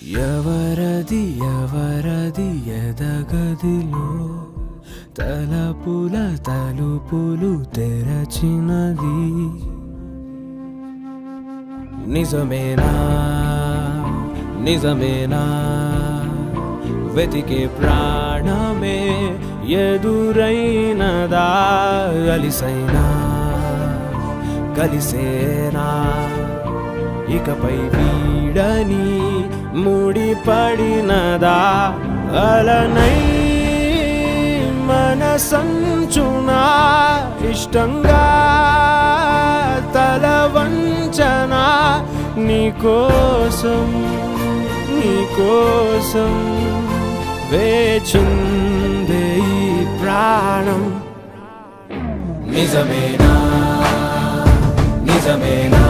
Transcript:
ఎవరది ఎవరది ఎదగదిలో తలపుల తలుపులు తెరచినది నిజమేనా నిజమేనా వెతికే ప్రాణమే ఎదురైనదా అలిసైనా కలిసేనా ఇకపై వీడని ముడిపడినదా అలనై మనసంచునా ఇష్టంగా తల వంచనా నీకోసం నీకోసం వేచిందే ఈ ప్రాణం నిజమేనా నిజమేనా